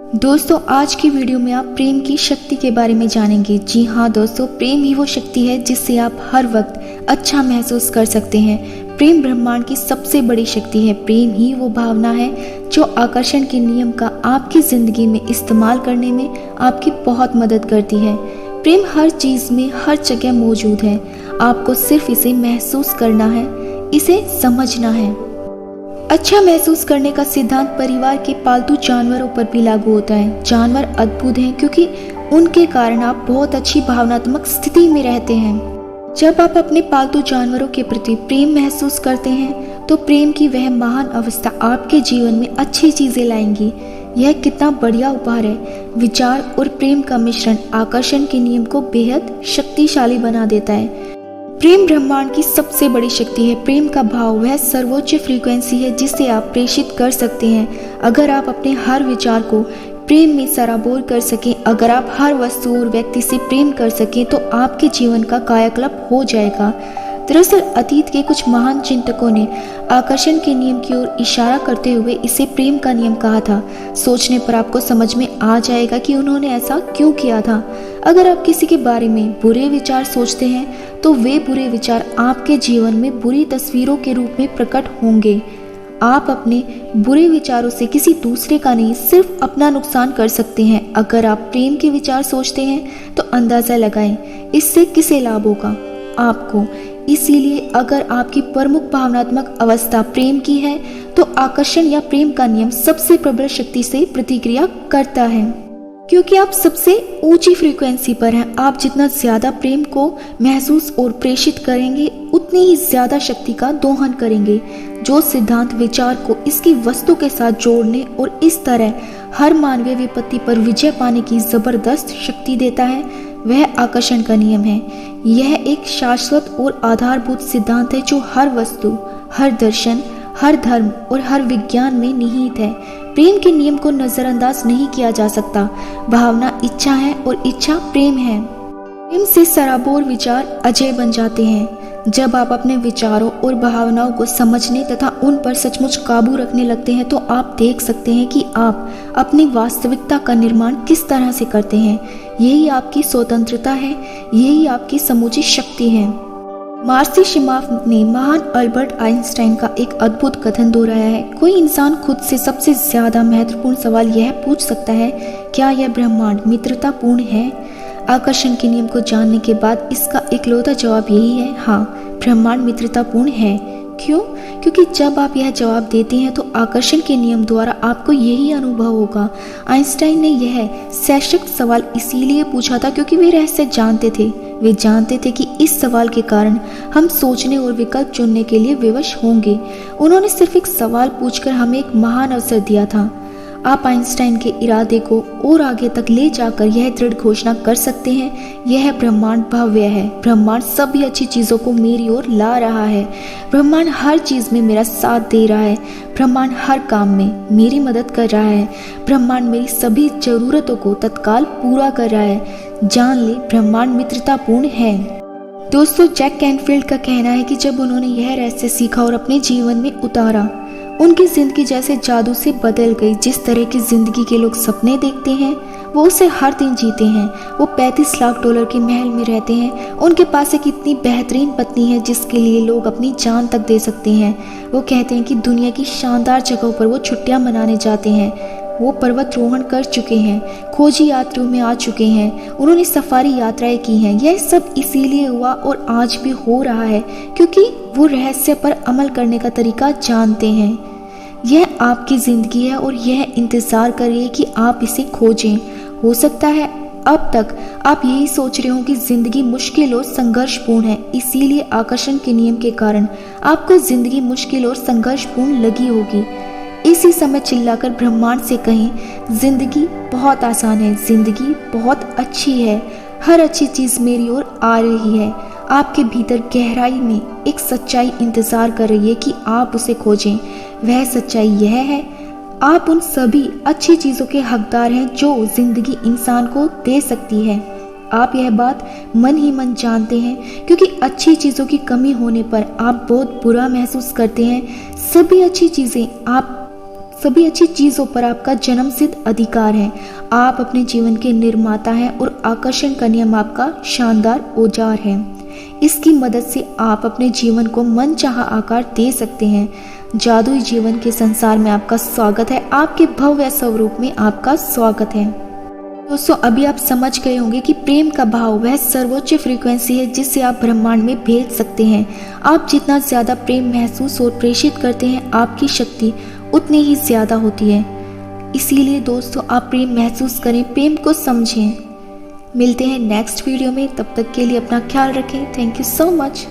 दोस्तों, आज की वीडियो में आप प्रेम की शक्ति के बारे में जानेंगे। जी हाँ दोस्तों, प्रेम ही वो शक्ति है जिससे आप हर वक्त अच्छा महसूस कर सकते हैं। प्रेम ब्रह्मांड की सबसे बड़ी शक्ति है। प्रेम ही वो भावना है जो आकर्षण के नियम का आपकी जिंदगी में इस्तेमाल करने में आपकी बहुत मदद करती है। प्रेम हर चीज में हर जगह मौजूद है। आपको सिर्फ इसे महसूस करना है, इसे समझना है। अच्छा महसूस करने का सिद्धांत परिवार के पालतू जानवरों पर भी लागू होता है। जानवर अद्भुत हैं क्योंकि उनके कारण आप बहुत अच्छी भावनात्मक स्थिति में रहते हैं। जब आप अपने पालतू जानवरों के प्रति प्रेम महसूस करते हैं तो प्रेम की वह महान अवस्था आपके जीवन में अच्छी चीजें लाएंगी। यह कितना बढ़िया उपहार है। विचार और प्रेम का मिश्रण आकर्षण के नियम को बेहद शक्तिशाली बना देता है। प्रेम ब्रह्मांड की सबसे बड़ी शक्ति है। प्रेम का भाव वह सर्वोच्च फ्रीक्वेंसी है जिसे आप प्रेषित कर सकते हैं। अगर आप अपने हर विचार को प्रेम में सराबोर कर सकें, अगर आप हर वस्तु और व्यक्ति से प्रेम कर सकें तो आपके जीवन का कायाकल्प हो जाएगा। दरअसल अतीत के कुछ महान चिंतकों ने आकर्षण के नियम की ओर इशारा करते हुए इसे प्रेम का नियम कहा था। सोचने पर आपको समझ में आ जाएगा कि उन्होंने ऐसा क्यों किया था। अगर आप किसी के बारे में बुरे विचार सोचते हैं तो वे बुरे विचार आपके जीवन में बुरी तस्वीरों के रूप में प्रकट होंगे। आप अपने बुरे विचारों से किसी दूसरे का नहीं, सिर्फ अपना नुकसान कर सकते हैं। अगर आप प्रेम के विचार सोचते हैं तो अंदाजा लगाएं इससे किसे लाभ होगा, आपको। इसीलिए अगर आपकी प्रमुख भावनात्मक अवस्था प्रेम की है तो आकर्षण या प्रेम का नियम सबसे प्रबल शक्ति से प्रतिक्रिया करता है, क्योंकि आप सबसे ऊंची फ्रीक्वेंसी पर हैं। आप जितना ज्यादा प्रेम को महसूस और प्रेषित करेंगे उतनी ही ज्यादा शक्ति का दोहन करेंगे। जो सिद्धांत विचार को इसकी वस्तु के साथ जोड़ने और इस तरह हर मानवीय विपत्ति पर विजय पाने की जबरदस्त शक्ति देता है, वह आकर्षण का नियम है। यह एक शाश्वत और आधारभूत सिद्धांत है जो हर वस्तु, हर दर्शन, हर धर्म और हर विज्ञान में निहित है। प्रेम के नियम को नजरअंदाज नहीं किया जा सकता। भावना इच्छा है और इच्छा प्रेम है। प्रेम से सराबोर विचार अजय बन जाते हैं। जब आप अपने विचारों और भावनाओं को समझने तथा उन पर सचमुच काबू रखने लगते हैं तो आप देख सकते हैं कि आप अपनी वास्तविकता का निर्माण किस तरह से करते हैं। यही आपकी स्वतंत्रता है, यही आपकी समूची शक्ति है। मार्सी शिमाफ ने महान अल्बर्ट आइंस्टाइन का एक अद्भुत कथन दोहराया है। कोई इंसान खुद से सबसे ज्यादा महत्वपूर्ण सवाल यह पूछ सकता है, क्या यह ब्रह्मांड मित्रतापूर्ण है? आकर्षण के नियम को जानने के बाद इसका इकलौता जवाब यही है, हाँ, ब्रह्मांड मित्रतापूर्ण है। क्यों? क्योंकि जब आप यह जवाब देते हैं तो आकर्षण के नियम द्वारा आपको यही अनुभव होगा। आइंस्टाइन ने यह सशक्त सवाल इसीलिए पूछा था क्योंकि वे रहस्य जानते थे। वे जानते थे कि इस सवाल के कारण हम सोचने और विकल्प चुनने के लिए विवश होंगे। उन्होंने सिर्फ एक सवाल पूछकर हमें एक महान अवसर दिया था। आप आइंस्टाइन के इरादे को और आगे तक ले जाकर यह दृढ़ घोषणा कर सकते हैं, यह ब्रह्मांड भव्य है। ब्रह्मांड सभी अच्छी चीजों को मेरी ओर ला रहा है। ब्रह्मांड हर चीज में मेरा साथ दे रहा है। ब्रह्मांड हर काम में मेरी मदद कर रहा है। ब्रह्मांड मेरी सभी जरूरतों को तत्काल पूरा कर रहा है। जान ले, ब्रह्मांड मित्रतापूर्ण है। दोस्तों, जैक कैनफील्ड का कहना है कि जब उन्होंने यह रहस्य सीखा और अपने जीवन में उतारा, उनकी जिंदगी जैसे जादू से बदल गई। जिस तरह की जिंदगी के लोग सपने देखते हैं वो उसे हर दिन जीते हैं। वो 35 लाख डॉलर के महल में रहते हैं। उनके पास एक इतनी बेहतरीन पत्नी है जिसके लिए लोग अपनी जान तक दे सकते हैं। वो कहते हैं कि दुनिया की शानदार जगहों पर वो छुट्टियां मनाने जाते हैं। वो पर्वतारोहण कर चुके हैं, खोजी यात्रियों में आ चुके हैं, उन्होंने सफारी यात्राएं की हैं। यह सब इसीलिए हुआ और आज भी हो रहा है क्योंकि वो रहस्य पर अमल करने का तरीका जानते हैं। यह आपकी जिंदगी है और यह इंतजार कर रही है कि आप इसे खोजें। हो सकता है अब तक आप यही सोच रहे हो कि जिंदगी मुश्किल और संघर्षपूर्ण है, इसीलिए आकर्षण के नियम के कारण आपको जिंदगी मुश्किल और संघर्षपूर्ण लगी होगी। इसी समय चिल्लाकर ब्रह्मांड से कहें, जिंदगी बहुत आसान है, जिंदगी बहुत अच्छी है, हर अच्छी चीज मेरी ओर आ रही है। आपके भीतर गहराई में एक सच्चाई इंतजार कर रही है कि आप उसे खोजें। वह सच्चाई यह है, आप उन सभी अच्छी चीजों के हकदार हैं जो जिंदगी इंसान को दे सकती है। आप यह बात मन ही मन जानते हैं क्योंकि अच्छी चीजों की कमी होने पर आप बहुत बुरा महसूस करते हैं। सभी अच्छी चीजें आप सभी अच्छी चीज़ों पर आपका जन्मसिद्ध अधिकार है। आप अपने जीवन के निर्माता हैं और आकर्षण का नियम आपका शानदार औजार है। इसकी मदद से आप अपने जीवन को मनचाहा आकार दे सकते हैं। जादुई जीवन के संसार में आपका स्वागत है। आपके भव्य स्वरूप में आपका स्वागत है। दोस्तों, अभी आप समझ गए होंगे कि प्रेम का भाव वह सर्वोच्च फ्रीक्वेंसी है जिससे आप ब्रह्मांड में भेज सकते हैं। आप जितना ज़्यादा प्रेम महसूस और प्रेषित करते हैं, आपकी शक्ति उतनी ही ज़्यादा होती है। इसीलिए दोस्तों, आप प्रेम महसूस करें, प्रेम को समझें। मिलते हैं नेक्स्ट वीडियो में, तब तक के लिए अपना ख्याल रखें। Thank you so much.